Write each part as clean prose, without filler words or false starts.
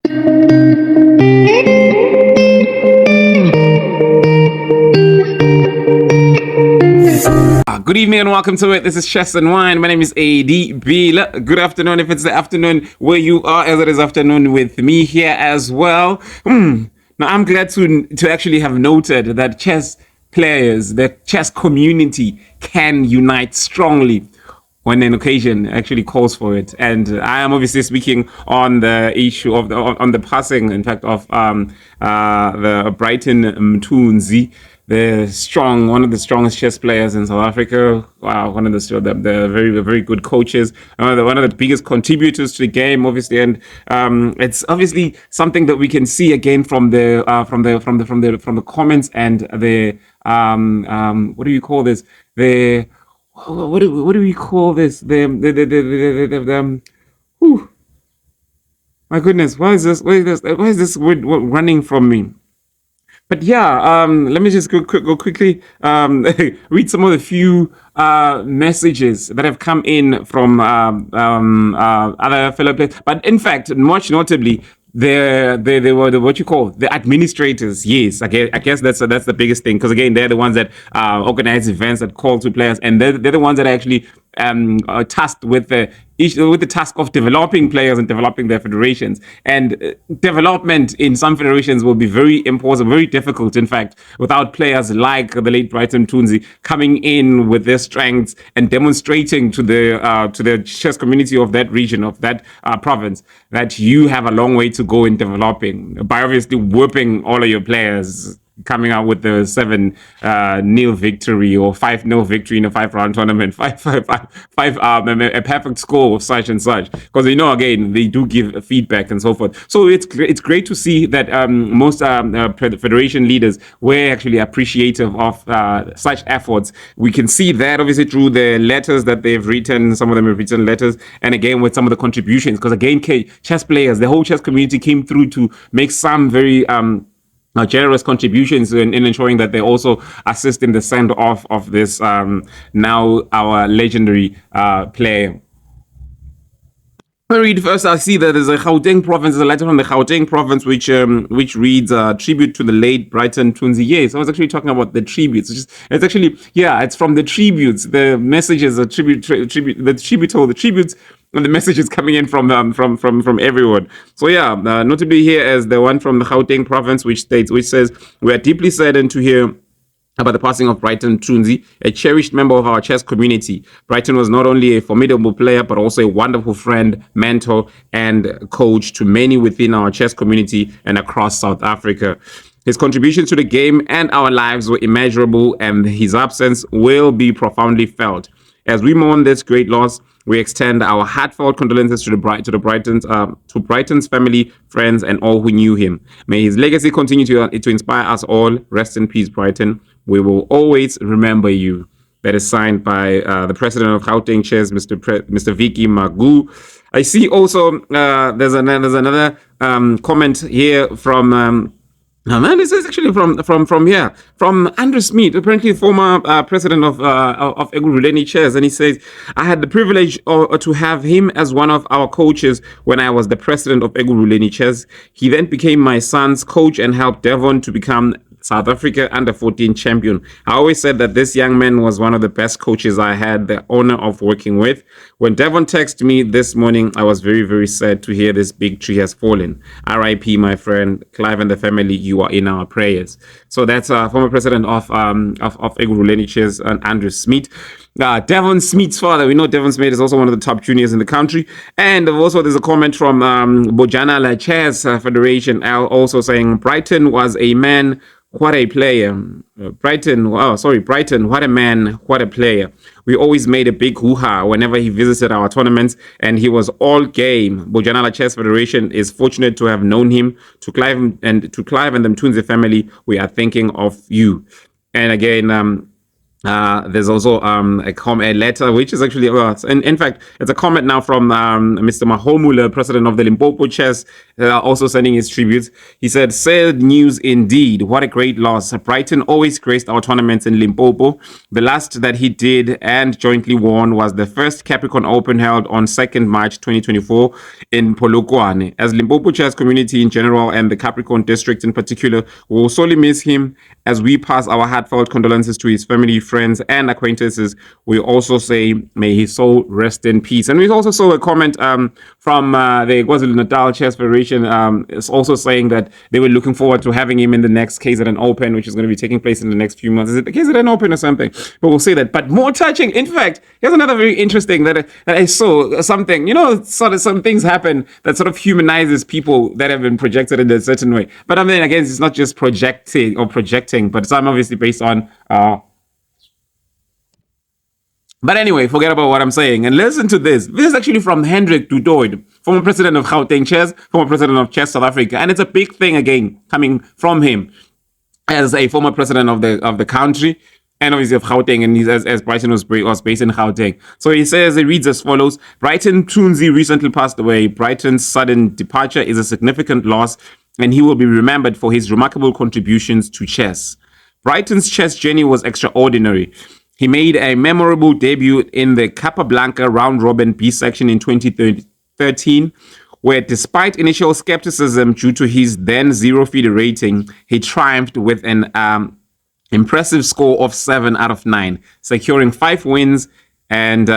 Good evening and welcome to it. This is Chess and Wine. My name is ADB. Good afternoon if it's the afternoon where you are, as it is afternoon with me here as well. Now, I'm glad to actually have noted that chess players, the chess community can unite strongly when an occasion actually calls for it. And I am obviously speaking on the issue of on the passing, in fact, of the Brighton Mthunzi, one of the strongest chess players in South Africa. Wow, one of the very good coaches, one of the biggest contributors to the game, obviously, and it's obviously something that we can see again from the comments and the what do you call this? What do we call this? Whew, my goodness, why is this word running from me? But yeah, let me just go quickly read some of the few messages that have come in from other fellow players. But in fact, much notably, they were what you call the administrators. Yes, I guess that's the biggest thing, because again, they're the ones that organize events, that call to players, and they're the ones that actually are tasked with the task of developing players and developing their federations. And development in some federations will be very impossible, very difficult, in fact, without players like the late Brighton Mthunzi coming in with their strengths and demonstrating to the chess community of that region, of that province, that you have a long way to go in developing by obviously whipping all of your players, coming out with the 7-0 victory or 5-0 victory in a 5-round tournament, a perfect score of such and such. Because again, they do give feedback and so forth. So it's great to see that most federation leaders were actually appreciative of such efforts. We can see that obviously through the letters that they've written. Some of them have written letters, and again with some of the contributions. Because again, chess players, the whole chess community came through to make some very generous contributions in ensuring that they also assist in the send off of this now our legendary player. I read first. I see that there's a Gauteng province. There's a letter from the Gauteng province which reads tribute to the late Brighton Mthunzi. Yes, I was actually talking about the tributes. It's actually it's from the tributes. The messages are tributes, and the messages coming in from everyone. So yeah, notably here as the one from the Gauteng province, which says, "We are deeply saddened to hear about the passing of Brighton Mthunzi, a cherished member of our chess community. Brighton was not only a formidable player, but also a wonderful friend, mentor, and coach to many within our chess community and across South Africa. His contributions to the game and our lives were immeasurable, and his absence will be profoundly felt. As we mourn this great loss, we extend our heartfelt condolences to Brighton's family, friends, and all who knew him. May his legacy continue to inspire us all. Rest in peace, Brighton. We will always remember you." That is signed by the president of Gauteng Chess, Mr. Vicky Magu. I see also there's another comment here from. This is actually from Andrew Smith, apparently former president of Eguruleni Chess, and he says, "I had the privilege to have him as one of our coaches when I was the president of Eguruleni Chess. He then became my son's coach and helped Devon to become South Africa under-14 champion. I always said that this young man was one of the best coaches I had the honor of working with. When Devon texted me this morning, I was very, very sad to hear this big tree has fallen. R.I.P. my friend Clive and the family. You are in our prayers." So that's former president of Eguruleni Chess, Andrew Smith. Devon Smith's father. We know Devon Smith is also one of the top juniors in the country. And also there's a comment from Bojana Chess Federation, also saying, "Brighton was a man. What a player. Brighton, what a man, what a player. We always made a big hoo-ha whenever he visited our tournaments, and he was all game. Bojanala Chess Federation is fortunate to have known him. To Clive and the Mthunzi family, we are thinking of you." And again, There's also a letter which is actually in fact it's a comment now from Mr. Mahomula, president of the Limpopo Chess, also sending his tributes. He said, "Sad news indeed. What a great loss. Brighton always graced our tournaments in Limpopo. The last that he did and jointly won was the first Capricorn Open held on 2nd March 2024 in Polokwane. As Limpopo Chess community in general and the Capricorn district in particular, we will sorely miss him. As we pass our heartfelt condolences to his family, friends, and acquaintances, we also say, may his soul rest in peace." And we also saw a comment from the KwaZulu-Natal Chess Federation. It's also saying that they were looking forward to having him in the next KZN Open, which is going to be taking place in the next few months. Is it the KZN Open or something? But we'll see that. But more touching, in fact, here's another very interesting that I saw something. Sort of some things happen that sort of humanizes people that have been projected in a certain way. But I mean, again, it's not just projecting, but some obviously based on but anyway, forget about what I'm saying and listen to this. This is actually from Hendrik du Toit, former president of Gauteng Chess, former president of Chess South Africa. And it's a big thing again coming from him as a former president of the country and obviously of Gauteng, and as Brighton was based in Gauteng. So he reads as follows: Brighton Mthunzi recently passed away. Brighton's sudden departure is a significant loss, and he will be remembered for his remarkable contributions to chess. Brighton's chess journey was extraordinary. He made a memorable debut in the Capablanca round-robin B section in 2013, where despite initial skepticism due to his then zero FIDE rating, he triumphed with an impressive score of 7 out of 9, securing 5 wins and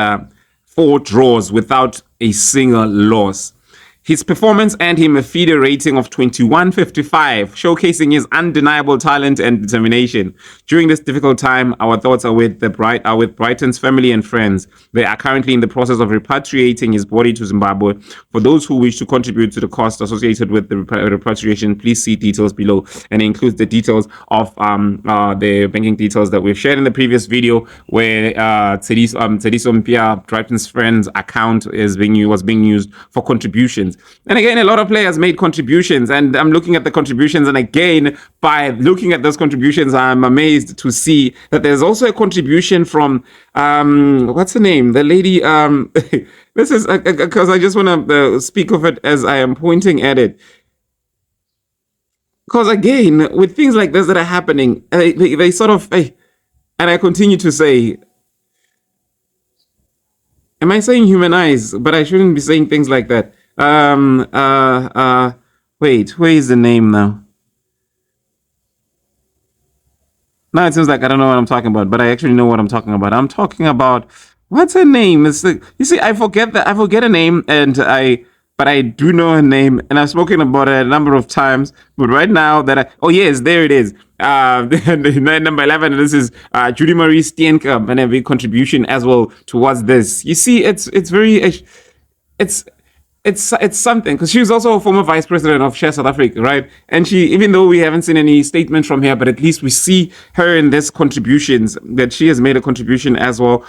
4 draws without a single loss. His performance earned him a FIDE rating of 2155, showcasing his undeniable talent and determination. During this difficult time, our thoughts are with Brighton's family and friends. They are currently in the process of repatriating his body to Zimbabwe. For those who wish to contribute to the cost associated with the repatriation, please see details below. And it includes the details of the banking details that we've shared in the previous video, where Tsediso Mpia, Brighton's friend's account was being used for contributions. And again, a lot of players made contributions, and I'm looking at the contributions, and again, by looking at those contributions, I'm amazed to see that there's also a contribution from what's her name, the lady, this is because I just want to speak of it as I am pointing at it, because again, with things like this that are happening, they sort of, and I continue to say, am I saying humanize? But I shouldn't be saying things like that. Wait, where is the name now? Now it seems like I don't know what I'm talking about, but I actually know what I'm talking about. I'm talking about, what's her name? You see, I forget a name, but I do know her name, and I've spoken about it a number of times. But right now oh yes, there it is. Number 11. This is Judy Marie Steenkamp, and a big contribution as well towards this. You see, it's something, because she was also a former vice president of Chess South Africa, right? And she, even though we haven't seen any statement from her, but at least we see her in this contributions, that she has made a contribution as well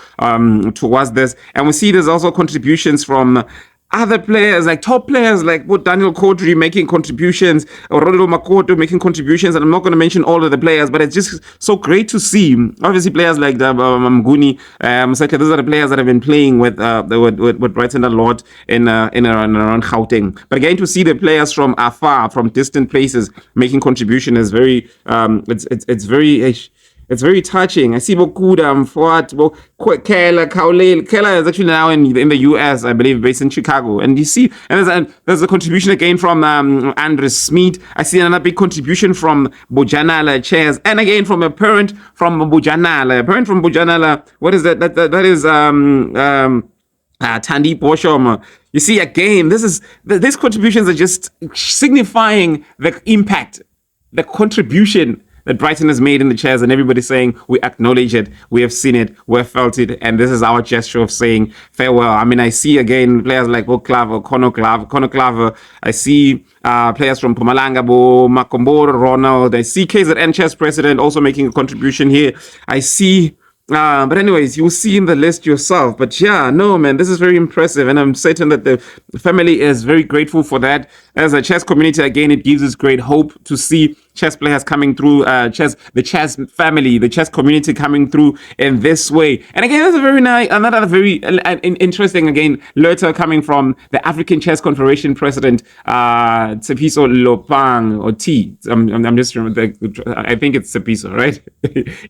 towards this. And we see there's also contributions from other players, like top players like Daniel Kodri making contributions, or Ronaldo Makoto making contributions, and I'm not going to mention all of the players, but it's just so great to see. Obviously, players like Mnguni, those are the players that have been playing with Brighton a lot in around Gauteng. But again, to see the players from afar, from distant places, making contribution is very, it's very touching. I see Bokuda, Mfuat, Kela is actually now in the US, I believe, based in Chicago. And you see, and there's a contribution again from Andres Smith. I see another big contribution from Bojanala Chairs, and again from a parent from Bojanala. What is that? That is Tandi Boshom. You see, again, these contributions are just signifying the impact, the contribution that Brighton has made in the chairs, and everybody's saying, we acknowledge it, we have seen it, we have felt it, and this is our gesture of saying farewell. I mean, I see again players like Conor Claver. I see players from Mpumalanga, Makomboro, Ronald. I see KZN Chess President also making a contribution here. I see but anyways, you'll see in the list yourself. But yeah, no, man, this is very impressive. And I'm certain that the family is very grateful for that. As a chess community, again, it gives us great hope to see chess players coming through, the chess family, the chess community coming through in this way. And again, that's a very nice, another very interesting, again, letter coming from the African Chess Confederation president, Tshepiso Lopang, or T. I'm just remembering, I think it's Tshepiso, right?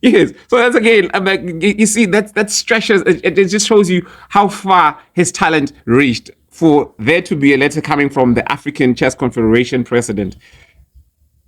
Yes. So that's, again, like, you see, that stretches, it just shows you how far his talent reached for there to be a letter coming from the African Chess Confederation president.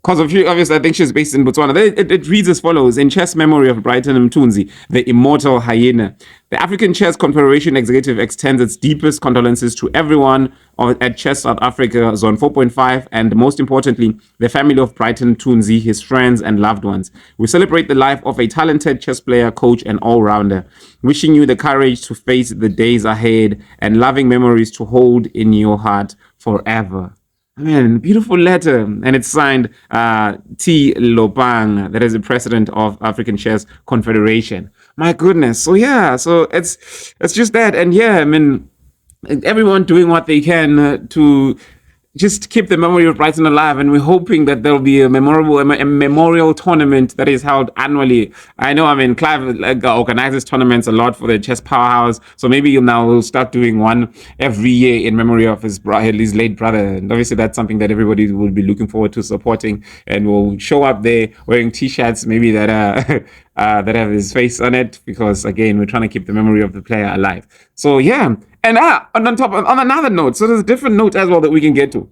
Because obviously, I think she's based in Botswana. It reads as follows: in chess memory of Brighton Mthunzi, the immortal hyena. The African Chess Confederation Executive extends its deepest condolences to everyone at Chess South Africa, Zone 4.5, and most importantly, the family of Brighton Mthunzi, his friends and loved ones. We celebrate the life of a talented chess player, coach, and all-rounder. Wishing you the courage to face the days ahead and loving memories to hold in your heart forever. Man, beautiful letter, and it's signed T. Lopang, that is the president of African Chess Confederation. My goodness. So yeah, so it's just that, and yeah, I mean, everyone doing what they can to just keep the memory of Brighton alive, and we're hoping that there'll be a memorial tournament that is held annually. I know, I mean, Clive organizes tournaments a lot for the chess powerhouse, so maybe we'll start doing one every year in memory of his late brother, and obviously that's something that everybody will be looking forward to supporting, and we'll show up there wearing t-shirts maybe that that have his face on it, because again, we're trying to keep the memory of the player alive. So yeah. And on another note, so there's a different note as well that we can get to.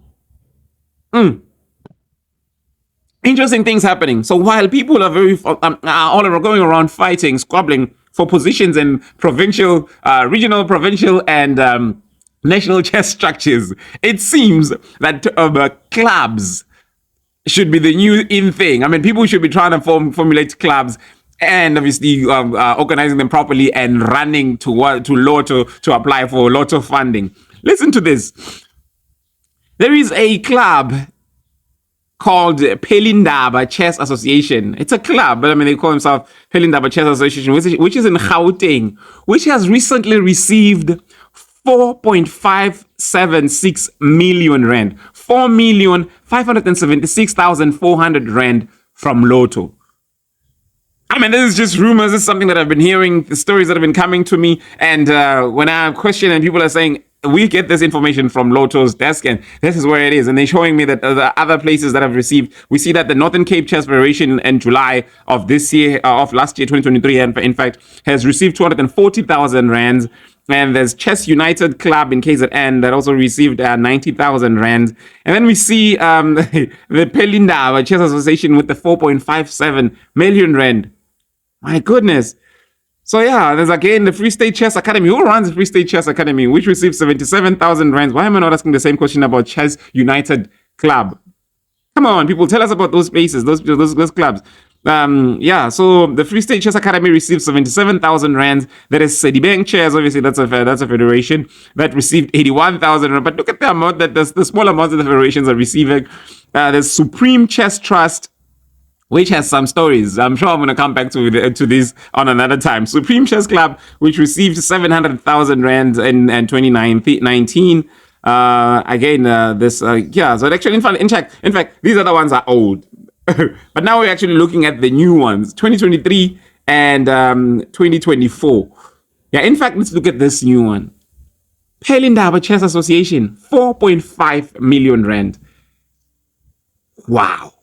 Interesting things happening. So while people are all going around fighting, squabbling for positions in provincial, regional, provincial, and national chess structures, it seems that clubs should be the new in thing. I mean, people should be trying to formulate clubs, and obviously organizing them properly and running to Lotto to apply for Lotto funding. Listen to this. There is a club called Pelindaba Chess Association. It's a club, but I mean, they call themselves Pelindaba Chess Association, which is in Gauteng, which has recently received 4.576 million rand, 4,576,400 rand from Lotto. I mean, this is just rumors. This is something that I've been hearing, the stories that have been coming to me. And when I question and people are saying, we get this information from Lotto's desk and this is where it is. And they're showing me that the other places that have received, we see that the Northern Cape Chess Federation in July of this year, of last year, 2023, and in fact, has received 240,000 rands. And there's Chess United Club in KZN that also received 90,000 rand. And then we see the Pelinda Chess Association with the 4.57 million rand. My goodness. So yeah, there's again the Free State Chess Academy. Who runs the Free State Chess Academy, which received 77,000 rands? Why am I not asking the same question about Chess United Club? Come on, people, tell us about those places, those clubs. Yeah, so the Free State Chess Academy received 77,000 rands. There is Sedibeng Chess, obviously that's a federation that received 81,000 rand. But look at the amount that the small amounts that the federations are receiving. There's Supreme Chess Trust, which has some stories. I'm sure I'm going to come back to this on another time. Supreme Chess Club, which received 700,000 rand in 2019. Again, so actually, in fact, these other ones are old. But now we're actually looking at the new ones, 2023 and 2024. Yeah, in fact, let's look at this new one. Pelindaba Chess Association, 4.5 million rand. Wow.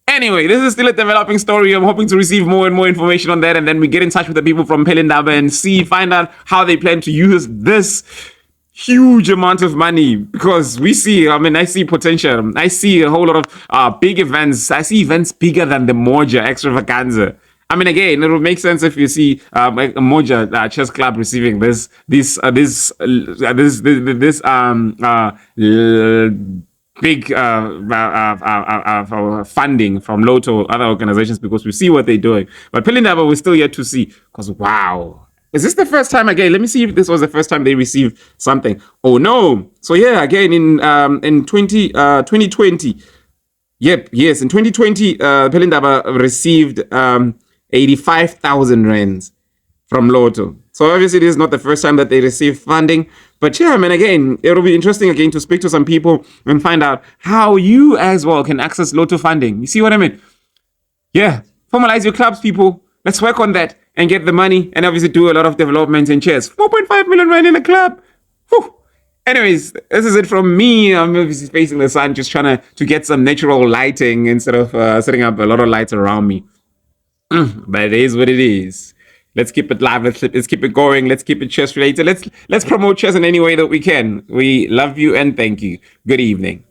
Anyway, this is still a developing story. I'm hoping to receive more and more information on that, and then we get in touch with the people from Pelindaba and find out how they plan to use this huge amount of money, because I see potential. I see a whole lot of big events. I see events bigger than the Moja Extravaganza. I mean, again, it would make sense if you see a Moja chess club receiving this big funding from Lotto, other organizations, because we see what they're doing. But Pelindaba, we're still yet to see, because wow. Is this the first time again? Let me see if this was the first time they received something. Oh no. So yeah, again in 2020. Yep, yes, in 2020, Pelindaba received 85,000 rands from Lotto. So obviously, this is not the first time that they receive funding. But yeah, man, again, it'll be interesting again to speak to some people and find out how you as well can access Lotto funding. You see what I mean? Yeah, formalize your clubs, people. Let's work on that and get the money and obviously do a lot of development and cheers. 4.5 million rand in a club. Whew. Anyways, this is it from me. I'm obviously facing the sun, just trying to get some natural lighting instead of setting up a lot of lights around me. But it is what it is. Let's keep it live. Let's keep it going. Let's keep it chess related. Let's promote chess in any way that we can. We love you and thank you. Good evening.